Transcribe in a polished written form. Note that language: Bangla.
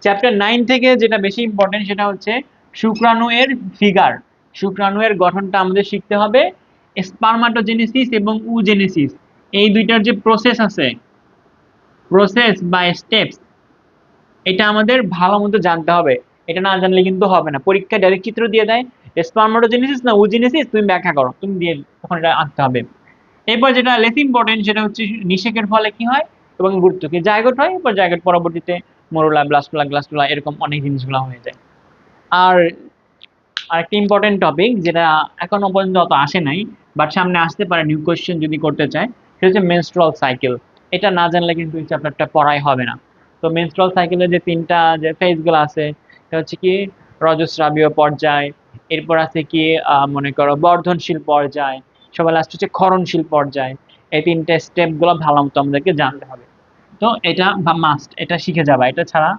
চ্যাপ্টার 9 থেকে যেটা বেশি ইম্পর্টেন্ট সেটা হচ্ছে শুক্রাণু এর ফিগার। শুক্রাণু এর গঠনটা আমাদের শিখতে হবে। স্পারমাটোজেনেসিস এবং উজেনেসিস এই দুইটার যে প্রসেস আছে, প্রসেস বা স্টেপস, এটা আমাদের ভালো মতো জানতে হবে। এটা না জানলে কিন্তু হবে না, পরীক্ষায় ডাইরেক্ট চিত্র দিয়ে দেয় স্পারমাটোজেনেসিস না উজেনেসিস, তুমি ব্যাখ্যা করো, তুমি দিয়ে তখন এটা আঁকতে হবে। এরপর যেটা লেস ইম্পর্টেন্ট সেটা হচ্ছে নিষেকের ফলে কি হয় এবং গুরুত্ব কি। জায়গোট হয়, এরপর জায়গোট পরবর্তীতে মোরোলা, ব্লাস্টোলা, গ্লাস্টোলা, এরকম অনেক জিনিসগুলো হয়ে যায়। আর আরেকটা ইম্পর্টেন্ট টপিক যেটা এখনো পর্যন্ত অত আসে নাই, বাট সামনে আসতে পারে নিউ কোয়েশ্চেন যদি করতে চায়, সেটা হচ্ছে মেনস্ট্রুয়াল সাইকেল। এটা না জানলে কিন্তু এই চ্যাপ্টারটা পড়াই হবে না। তো মেনস্ট্রুয়াল সাইকেলের যে তিনটা যে ফেজগুলো আছে, এটা হচ্ছে কি রজস্রাবীয় পর্যায়, এরপর আছে কি মনে করো বর্ধনশীল পর্যায়, সবার লাস্ট হচ্ছে ক্ষরণশীল পর্যায়। এই তিনটে স্টেপ গুলো ভালো মতো আমাদেরকে জানতে হবে। তো এটা মাস্ট, এটা শিখে যাবা, এটা ছাড়া